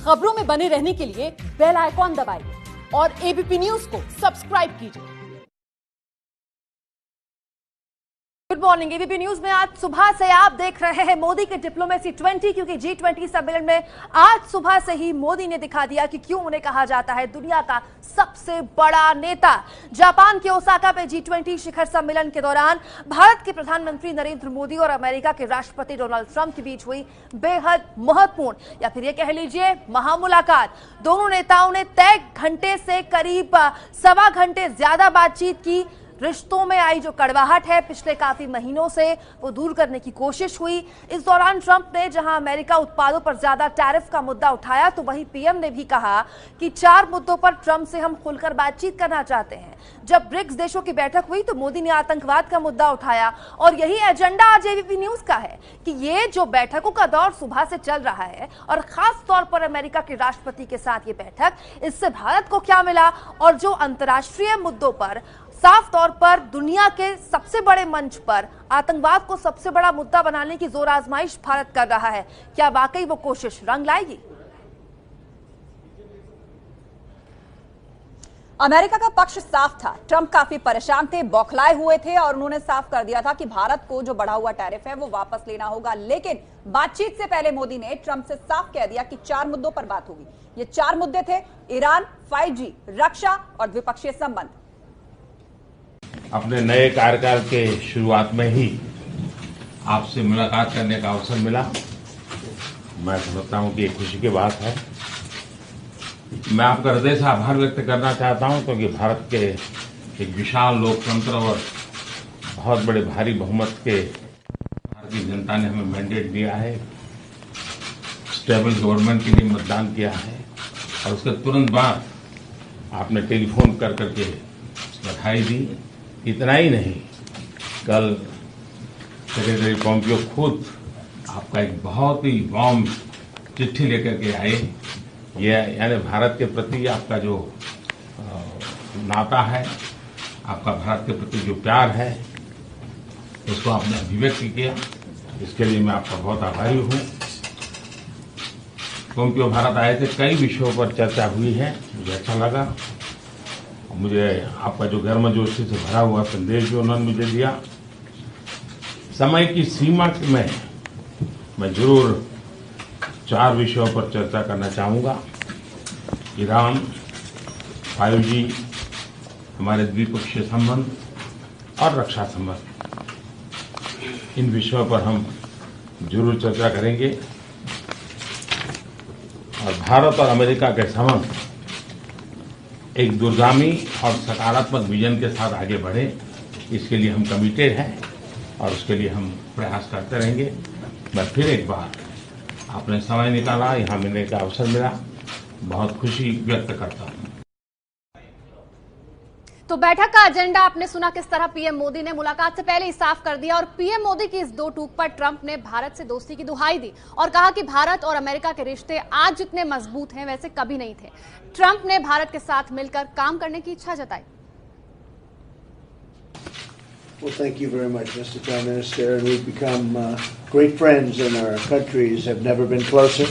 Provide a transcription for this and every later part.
खबरों में बने रहने के लिए बेल आइकॉन दबाइए और एबीपी न्यूज को सब्सक्राइब कीजिए। Good morning. एबीपी न्यूज में आज सुबह से आप देख रहे हैं मोदी के डिप्लोमेसी 20, क्योंकि G20 सम्मेलन में आज सुबह से ही मोदी ने दिखा दिया कि क्यों उन्हें कहा जाता है दुनिया का सबसे बड़ा नेता। जापान के ओसाका पे G20 शिखर सम्मेलन के दौरान भारत के प्रधानमंत्री नरेंद्र मोदी और अमेरिका के राष्ट्रपति डोनाल्ड ट्रंप के बीच हुई बेहद महत्वपूर्ण या फिर ये कह लीजिए महामुलाकात। दोनों नेताओं ने तय घंटे से करीब सवा घंटे ज्यादा बातचीत की। रिश्तों में आई जो कड़वाहट है पिछले काफी महीनों से वो दूर करने की कोशिश हुई। इस दौरान ट्रंप ने जहां अमेरिका उत्पादों पर ज्यादा टैरिफ का मुद्दा उठाया, तो वहीं पीएम ने भी कहा कि 4 मुद्दों पर ट्रंप से हम खुलकर बातचीत करना चाहते हैं। जब ब्रिक्स देशों की बैठक हुई तो मोदी ने आतंकवाद का मुद्दा उठाया और यही एजेंडा आज एबीपी न्यूज का है कि ये जो बैठकों का दौर सुबह से चल रहा है और खास तौर पर अमेरिका के राष्ट्रपति के साथ ये बैठक, इससे भारत को क्या मिला और जो अंतर्राष्ट्रीय मुद्दों पर साफ तौर पर दुनिया के सबसे बड़े मंच पर आतंकवाद को सबसे बड़ा मुद्दा बनाने की जोर आजमाइश भारत कर रहा है, क्या वाकई वो कोशिश रंग लाएगी? अमेरिका का पक्ष साफ था। ट्रंप काफी परेशान थे, बौखलाए हुए थे और उन्होंने साफ कर दिया था कि भारत को जो बढ़ा हुआ टैरिफ है वो वापस लेना होगा। लेकिन बातचीत से पहले मोदी ने ट्रंप से साफ कह दिया कि 4 मुद्दों पर बात होगी। ये 4 मुद्दे थे: ईरान, 5G, रक्षा और द्विपक्षीय संबंध। अपने नए कार्यकाल के शुरुआत में ही आपसे मुलाकात करने का अवसर मिला। मैं समझता हूं कि ये खुशी की बात है। मैं आपका हृदय से आभार व्यक्त करना चाहता हूं, क्योंकि भारत के एक विशाल लोकतंत्र और बहुत बड़े भारी बहुमत के भारतीय जनता ने हमें मैंडेट दिया है, स्टेबल गवर्नमेंट के लिए मतदान किया है और उसके तुरंत बाद आपने टेलीफोन कर करके बधाई दी। इतना ही नहीं, कल सेक्रेटरी पॉम्पियो खुद आपका एक बहुत ही वार्म चिट्ठी लेकर के आए। ये यानी भारत के प्रति आपका जो नाता है, आपका भारत के प्रति जो प्यार है, उसको आपने अभिव्यक्त किया। इसके लिए मैं आपका बहुत आभारी हूँ। पॉम्पियो भारत आए थे, कई विषयों पर चर्चा हुई है, मुझे अच्छा लगा। मुझे आपका जो गर्मजोशी से भरा हुआ संदेश जो उन्होंने मुझे दिया, समय की सीमा में मैं जरूर 4 विषयों पर चर्चा करना चाहूँगा: ईरान, 5G, हमारे द्विपक्षीय संबंध और रक्षा संबंध। इन विषयों पर हम जरूर चर्चा करेंगे और भारत और अमेरिका के संबंध एक दूरगामी और सकारात्मक विजन के साथ आगे बढ़े, इसके लिए हम कमिटेड हैं और उसके लिए हम प्रयास करते रहेंगे। मैं फिर एक बार आपने समय निकाला, यहाँ मिलने का अवसर मिला, बहुत खुशी व्यक्त करता हूँ। तो बैठक का एजेंडा आपने सुना किस तरह पीएम मोदी ने मुलाकात से पहले ही साफ कर दिया और पीएम मोदी की इस 2 टूक पर ट्रंप ने भारत से दोस्ती की दुहाई दी और कहा कि भारत और अमेरिका के रिश्ते आज जितने मजबूत हैं वैसे कभी नहीं थे। ट्रंप ने भारत के साथ मिलकर काम करने की इच्छा जताई। Well, thank you very much, Mr. Prime Minister. We've become great friends, and our countries have never been closer.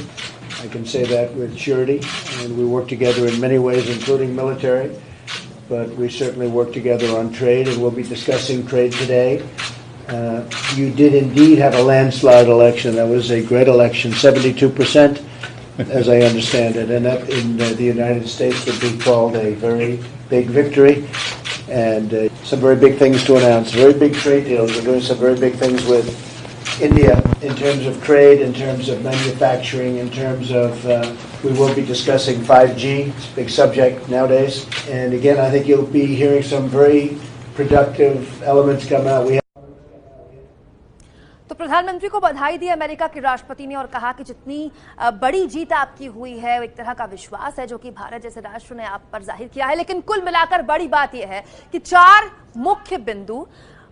I can say that with surety, and we work together in many ways, including military. But we certainly work together on trade, and we'll be discussing trade today. You did indeed have a landslide election. That was a great election, 72%, as I understand it, and that in the United States would be called a very big victory. And some very big things to announce, very big trade deals. We're doing some very big things with India in terms of trade, in terms of manufacturing, in terms of, we will be discussing 5G, it's a big subject nowadays. And again, I think you'll be hearing some very productive elements come out. तो प्रधानमंत्री को बधाई दी America के राष्ट्रपति ने और कहा कि जितनी बड़ी जीत आपकी हुई है, एक तरह का विश्वास है जो कि भारत जैसे राष्ट्र ने आप पर जाहिर किया है। लेकिन कुल मिलाकर बड़ी बात यह है कि 4 मुख्य बिंदु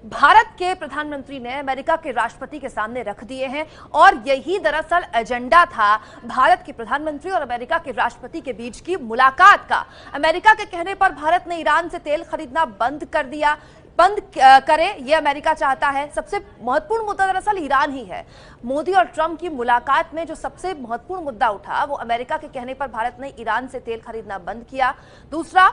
भारत के प्रधानमंत्री ने अमेरिका के राष्ट्रपति के सामने रख दिए हैं और यही दरअसल एजेंडा था भारत के प्रधानमंत्री और अमेरिका के राष्ट्रपति के बीच की मुलाकात का। अमेरिका के कहने पर भारत ने ईरान से तेल खरीदना बंद कर दिया। बंद करे, ये अमेरिका चाहता है। सबसे महत्वपूर्ण मुद्दा दरअसल ईरान ही है। मोदी और ट्रंप की मुलाकात में जो सबसे महत्वपूर्ण मुद्दा उठा वो अमेरिका के कहने पर भारत ने ईरान से तेल खरीदना बंद किया। दूसरा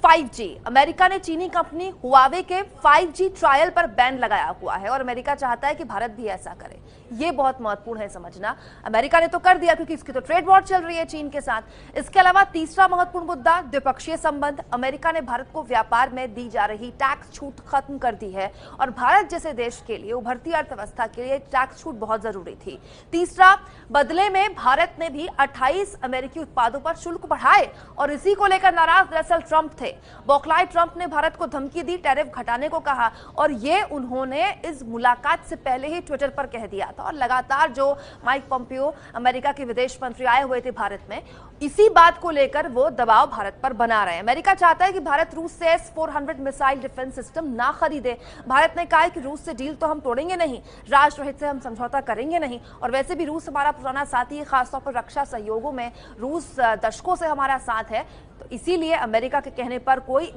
5G, अमेरिका ने चीनी कंपनी हुआवे के 5G ट्रायल पर बैन लगाया हुआ है और अमेरिका चाहता है कि भारत भी ऐसा करे। ये बहुत महत्वपूर्ण है समझना। अमेरिका ने तो कर दिया क्योंकि इसकी तो ट्रेड वॉर चल रही है चीन के साथ। इसके अलावा तीसरा महत्वपूर्ण मुद्दा द्विपक्षीय संबंध। अमेरिका ने भारत को व्यापार में दी जा रही टैक्स छूट खत्म कर दी है और भारत जैसे देश के लिए, उभरती अर्थव्यवस्था के लिए टैक्स छूट बहुत जरूरी थी। तीसरा, बदले में भारत ने भी 28 अमेरिकी उत्पादों पर शुल्क बढ़ाए और इसी को लेकर नाराज दरअसल ट्रंप थे। बौखलाए ट्रंप ने भारत को धमकी दी, टैरिफ घटाने को कहा और ये उन्होंने इस मुलाकात से पहले ही ट्विटर पर कह दिया था। और लगातार जो माइक पोम्पियो अमेरिका के विदेश मंत्री आए हुए थे भारत में, इसी बात को लेकर वो दबाव भारत पर बना रहे हैं। अमेरिका चाहता है कि भारत रूस से S-400 मिसाइल डिफेंस सिस्टम ना खरीदे। भारत ने कहा है कि रूस से डील तो हम तोड़ेंगे नहीं, राष्ट्रहित से हम समझौता करेंगे नहीं और वैसे भी रूस हमारा पुराना साथी है, खासतौर पर रक्षा सहयोगों में रूस दशकों से हमारा साथ है। तो इसीलिए अमेरिका के कहने पर कोई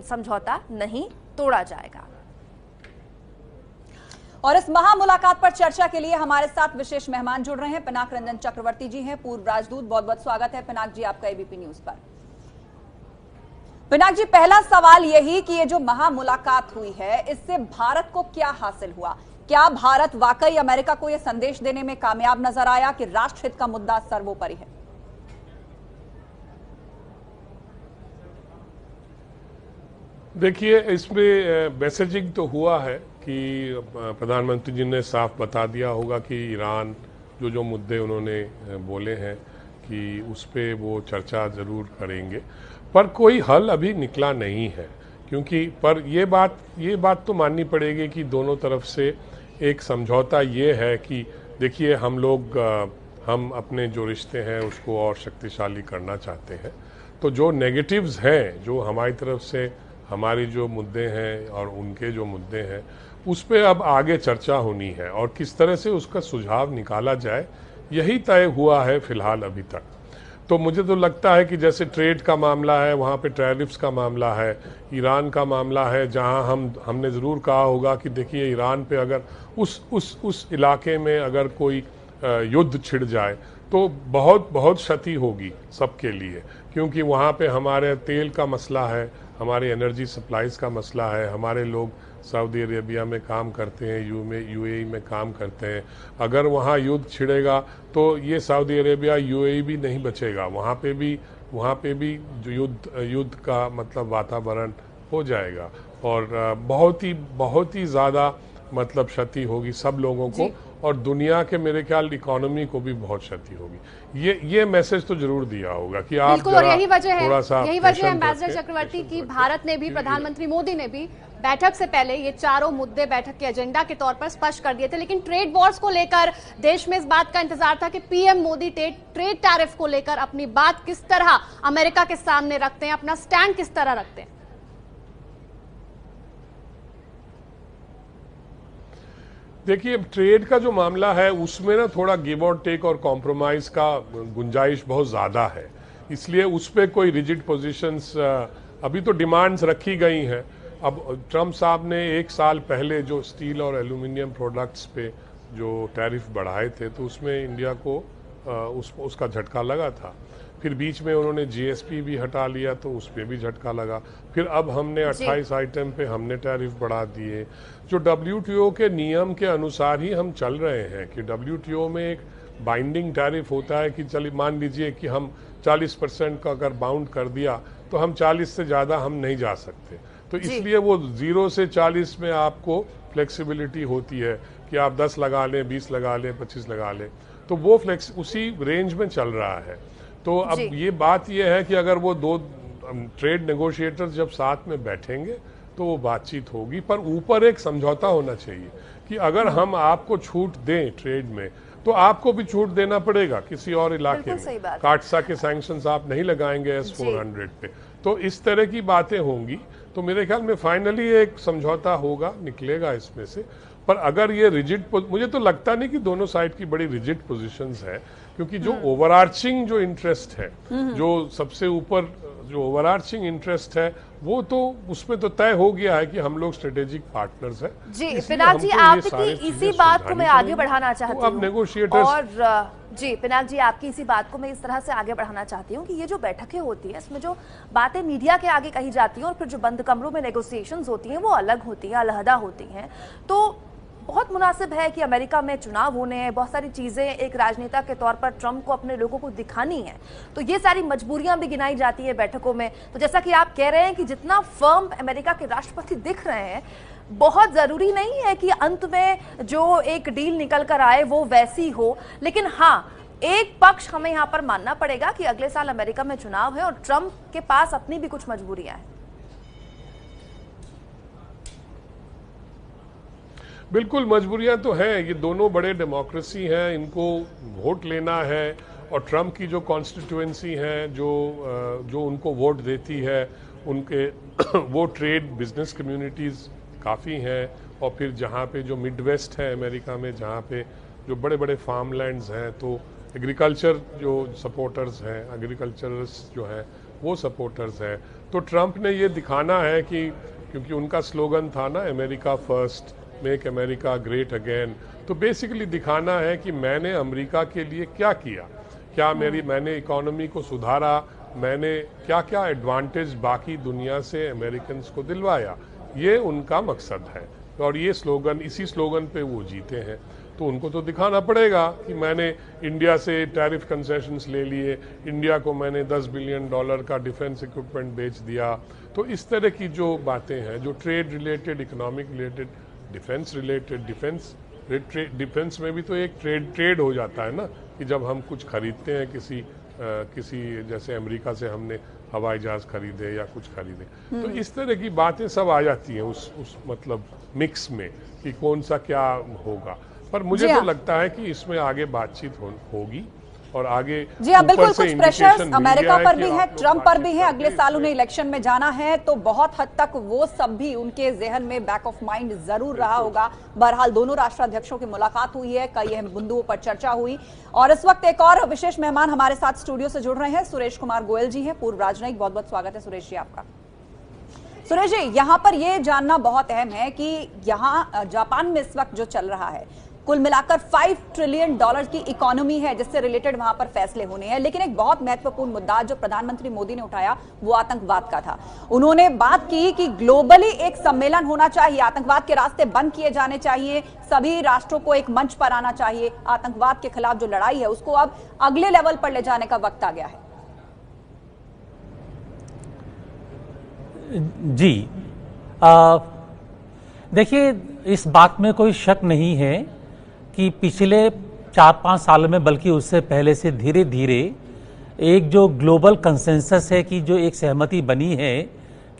समझौता नहीं तोड़ा जाएगा। और इस महामुलाकात पर चर्चा के लिए हमारे साथ विशेष मेहमान जुड़ रहे हैं। पिनाक रंजन चक्रवर्ती जी हैं, पूर्व राजदूत। बहुत बहुत स्वागत है पिनाक जी आपका एबीपी न्यूज पर। पिनाक जी, पहला सवाल यही कि ये जो महामुलाकात हुई है इससे भारत को क्या हासिल हुआ? क्या भारत वाकई अमेरिका को यह संदेश देने में कामयाब नजर आया कि राष्ट्रहित का मुद्दा सर्वोपरि है? देखिए, इसमें मैसेजिंग तो हुआ है कि प्रधानमंत्री जी ने साफ बता दिया होगा कि ईरान जो मुद्दे उन्होंने बोले हैं कि उस पे वो चर्चा ज़रूर करेंगे, पर कोई हल अभी निकला नहीं है। क्योंकि पर ये बात तो माननी पड़ेगी कि दोनों तरफ से एक समझौता ये है कि देखिए हम अपने जो रिश्ते हैं उसको और शक्तिशाली करना चाहते हैं। तो जो नेगेटिव्स हैं, जो हमारी तरफ से हमारी जो मुद्दे हैं और उनके जो मुद्दे हैं, उस पर अब आगे चर्चा होनी है और किस तरह से उसका सुझाव निकाला जाए, यही तय हुआ है फिलहाल अभी तक। तो मुझे तो लगता है कि जैसे ट्रेड का मामला है, वहाँ पे टैरिफ्स का मामला है, ईरान का मामला है, जहाँ हमने ज़रूर कहा होगा कि देखिए ईरान पे अगर उस इलाके में अगर कोई युद्ध छिड़ जाए तो बहुत क्षति होगी सबके लिए। क्योंकि वहाँ पे हमारे तेल का मसला है, हमारे एनर्जी सप्लाईज का मसला है, हमारे लोग सऊदी अरेबिया में काम करते हैं, यूएई में काम करते हैं। अगर वहाँ युद्ध छिड़ेगा तो ये सऊदी अरेबिया, यूएई भी नहीं बचेगा। वहाँ पे भी जो युद्ध का मतलब वातावरण हो जाएगा और बहुत ही ज़्यादा मतलब क्षति होगी सब लोगों को और दुनिया के मेरे ख्याल इकोनॉमी को भी बहुत क्षति होगी। ये मैसेज तो जरूर दिया होगा कि आप बिल्कुल। और यही वजह है एम्बेसडर चक्रवर्ती की भारत ने भी, प्रधानमंत्री मोदी ने भी बैठक से पहले ये चारों मुद्दे बैठक के एजेंडा के तौर पर स्पष्ट कर दिए थे। लेकिन ट्रेड वॉर्स को लेकर देश में इस बात का इंतजार था कि पीएम मोदी ट्रेड टैरिफ को लेकर अपनी बात किस तरह अमेरिका के सामने रखते हैं, अपना स्टैंड किस तरह रखते हैं। देखिए, ट्रेड का जो मामला है उसमें ना थोड़ा गिव और टेक और कॉम्प्रोमाइज का गुंजाइश बहुत ज़्यादा है, इसलिए उस पर कोई रिजिड पोजीशंस अभी तो डिमांड्स रखी गई हैं। अब ट्रंप साहब ने 1 साल पहले जो स्टील और एल्यूमिनियम प्रोडक्ट्स पे जो टैरिफ बढ़ाए थे तो उसमें इंडिया को उसका झटका लगा था। फिर बीच में उन्होंने जीएसपी भी हटा लिया तो उस पर भी झटका लगा। फिर अब हमने 28 आइटम पे हमने टैरिफ बढ़ा दिए। जो WTO के नियम के अनुसार ही हम चल रहे हैं कि WTO में एक बाइंडिंग टैरिफ होता है कि चलिए मान लीजिए कि हम 40% का अगर बाउंड कर दिया तो हम 40 से ज़्यादा हम नहीं जा सकते। तो इसलिए वो 0 से 40 में आपको फ्लेक्सिबिलिटी होती है कि आप 10 लगा लें, 20 लगा लें, 25 लगा लें। तो वो उसी रेंज में चल रहा है। तो अब ये बात ये है कि अगर वो 2 ट्रेड नेगोशिएटर्स जब साथ में बैठेंगे तो वो बातचीत होगी, पर ऊपर एक समझौता होना चाहिए कि अगर हम आपको छूट दें ट्रेड में तो आपको भी छूट देना पड़ेगा किसी और इलाके में। काटसा के सैंक्शंस आप नहीं लगाएंगे S-400 पे। तो इस तरह की बातें होंगी। तो मेरे ख्याल में फाइनली एक समझौता होगा, निकलेगा इसमें से। पर अगर ये रिजिड, मुझे तो लगता नहीं कि दोनों साइड की बड़ी रिजिड पोजीशंस है, क्योंकि जो ओवरआर्चिंग जो इंटरेस्ट है, जो सबसे ऊपर जो ओवरआर्चिंग इंटरेस्ट है, वो तो उसमें तो तय हो गया है कि हम लोग स्ट्रेटेजिक पार्टनर्स हैं। जी पिनाक जी, आपकी इसी बात को मैं आगे बढ़ाना चाहती हूँ। अब नेगोशिएटर्स और जी पिनाक जी, आपकी इसी बात को मैं इस तरह से आगे बढ़ाना चाहती हूँ कि ये जो बैठकें होती हैं, इसमें जो बातें मीडिया के आगे कही जाती हैं और फिर जो बंद कमरों में नेगोशिएशंस होती हैं वो अलग होती हैं, अलहदा होती हैं। तो बहुत मुनासिब है कि अमेरिका में चुनाव होने हैं, बहुत सारी चीजें एक राजनेता के तौर पर ट्रंप को अपने लोगों को दिखानी है, तो ये सारी मजबूरियां भी गिनाई जाती है बैठकों में। तो जैसा कि आप कह रहे हैं कि जितना फर्म अमेरिका के राष्ट्रपति दिख रहे हैं, बहुत जरूरी नहीं है कि अंत में जो एक डील निकल कर आए वो वैसी हो, लेकिन हाँ एक पक्ष हमें यहाँ पर मानना पड़ेगा कि अगले साल अमेरिका में चुनाव है और ट्रंप के पास अपनी भी कुछ मजबूरियां हैं। बिल्कुल मजबूरियां तो हैं, ये दोनों बड़े डेमोक्रेसी हैं, इनको वोट लेना है और ट्रंप की जो कॉन्स्टिट्यूएंसी है, जो उनको वोट देती है, उनके वो ट्रेड बिजनेस कम्युनिटीज़ काफ़ी हैं, और फिर जहाँ पे जो मिड वेस्ट है अमेरिका में, जहाँ पे जो बड़े बड़े फार्म लैंड्स हैं, तो एग्रीकल्चर जो सपोर्टर्स हैं, एग्रीकल्चरलिस्ट जो हैं वो सपोर्टर्स हैं। तो ट्रंप ने ये दिखाना है कि क्योंकि उनका स्लोगन था ना, America first, make America great again, तो बेसिकली दिखाना है कि मैंने अमेरिका के लिए क्या किया, क्या मैंने इकोनॉमी को सुधारा, मैंने क्या क्या एडवांटेज बाकी दुनिया से अमेरिकन्स को दिलवाया, ये उनका मकसद है। और ये स्लोगन, इसी स्लोगन पे वो जीते हैं। तो उनको तो दिखाना पड़ेगा कि मैंने इंडिया से टैरिफ कंसेशंस ले लिए, इंडिया को मैंने $10 बिलियन का डिफेंस इक्विपमेंट बेच दिया। तो इस तरह की जो बातें हैं, जो trade related, economic related, defence related, defence में भी तो एक ट्रेड हो जाता है ना, कि जब हम कुछ खरीदते हैं किसी जैसे अमेरिका से हमने हवाई जहाज खरीदे या कुछ खरीदे, तो इस तरह की बातें सब आ जाती हैं उस मतलब मिक्स में कि कौन सा क्या होगा। पर मुझे तो लगता है कि इसमें आगे बातचीत होगी और आगे जी हाँ, बिल्कुल कुछ प्रेशर्स अमेरिका पर भी है, ट्रंप पर भी है। अगले साल उन्हें इलेक्शन में जाना है, तो बहुत हद तक वो सब भी उनके जहन में बैक ऑफ माइंड जरूर रहा होगा। बहरहाल दोनों राष्ट्राध्यक्षों की मुलाकात हुई है, कई अहम बिंदुओं पर चर्चा हुई, और इस वक्त एक और विशेष मेहमान हमारे साथ स्टूडियो से जुड़ रहे हैं। सुरेश कुमार गोयल जी हैं, पूर्व राजनयिक। बहुत बहुत स्वागत है सुरेश जी आपका। सुरेश जी, यहाँ पर यह जानना बहुत अहम है कि यहाँ जापान में इस वक्त जो चल रहा है, कुल मिलाकर $5 ट्रिलियन की इकोनॉमी है जिससे रिलेटेड वहां पर फैसले होने हैं। लेकिन एक बहुत महत्वपूर्ण मुद्दा जो प्रधानमंत्री मोदी ने उठाया वो आतंकवाद का था। उन्होंने बात की कि ग्लोबली एक सम्मेलन होना चाहिए, आतंकवाद के रास्ते बंद किए जाने चाहिए, सभी राष्ट्रों को एक मंच पर आना चाहिए, आतंकवाद के खिलाफ जो लड़ाई है उसको अब अगले लेवल पर ले जाने का वक्त आ गया है। जी, देखिए, इस बात में कोई शक नहीं है कि पिछले 4-5 साल में, बल्कि उससे पहले से धीरे धीरे एक जो ग्लोबल कंसेंसस है, कि जो एक सहमति बनी है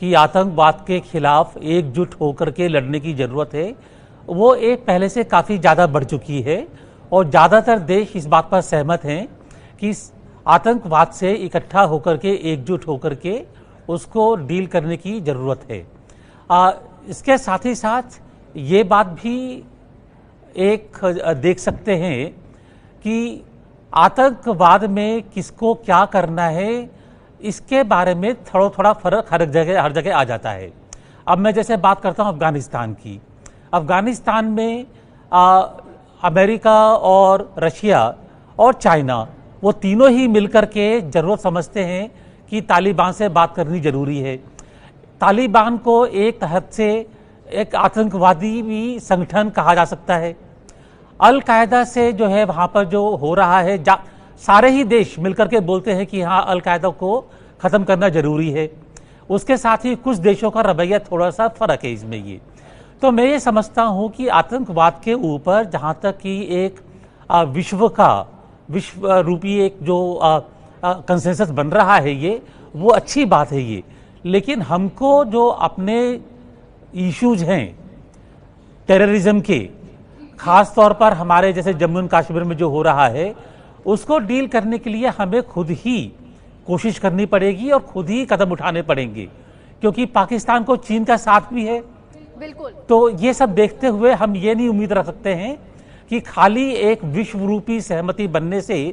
कि आतंकवाद के खिलाफ एकजुट होकर के लड़ने की ज़रूरत है, वो एक पहले से काफ़ी ज़्यादा बढ़ चुकी है। और ज़्यादातर देश इस बात पर सहमत हैं कि आतंकवाद से इकट्ठा होकर के, एकजुट होकर के उसको डील करने की ज़रूरत है। इसके साथ ही साथ ये बात भी एक देख सकते हैं कि आतंकवाद में किसको क्या करना है, इसके बारे में थोड़ा फर्क हर जगह आ जाता है। अब मैं जैसे बात करता हूं अफगानिस्तान की। अफगानिस्तान में अमेरिका और रशिया और चाइना, वो तीनों ही मिलकर के ज़रूरत समझते हैं कि तालिबान से बात करनी जरूरी है। तालिबान को एक हद से एक आतंकवादी भी संगठन कहा जा सकता है। अल कायदा से जो है वहाँ पर जो हो रहा है, सारे ही देश मिलकर के बोलते हैं कि हाँ, अल कायदा को ख़त्म करना जरूरी है। उसके साथ ही कुछ देशों का रवैया थोड़ा सा फर्क है इसमें। ये तो मैं ये समझता हूँ कि आतंकवाद के ऊपर जहाँ तक कि एक विश्व रूपी एक जो कंसेंसस बन रहा है, ये वो अच्छी बात है ये। लेकिन हमको जो अपने इश्यूज हैं टेररिज्म के, खास तौर पर हमारे जैसे जम्मू एंड कश्मीर में जो हो रहा है, उसको डील करने के लिए हमें खुद ही कोशिश करनी पड़ेगी और खुद ही कदम उठाने पड़ेंगे, क्योंकि पाकिस्तान को चीन का साथ भी है। बिल्कुल। तो ये सब देखते हुए हम ये नहीं उम्मीद रख सकते हैं कि खाली एक विश्व रूपी सहमति बनने से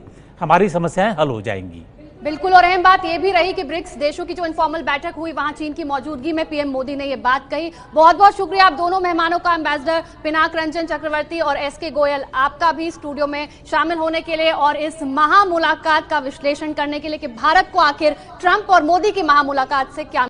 हमारी समस्याएं हल हो जाएंगी। बिल्कुल, और अहम बात यह भी रही कि ब्रिक्स देशों की जो इनफॉर्मल बैठक हुई वहां चीन की मौजूदगी में पीएम मोदी ने यह बात कही। बहुत बहुत शुक्रिया आप दोनों मेहमानों का, एम्बेसडर पिनाक रंजन चक्रवर्ती और एसके गोयल, आपका भी स्टूडियो में शामिल होने के लिए और इस महा मुलाकात का विश्लेषण करने के लिए कि भारत को आखिर ट्रंप और मोदी की महा मुलाकात से क्या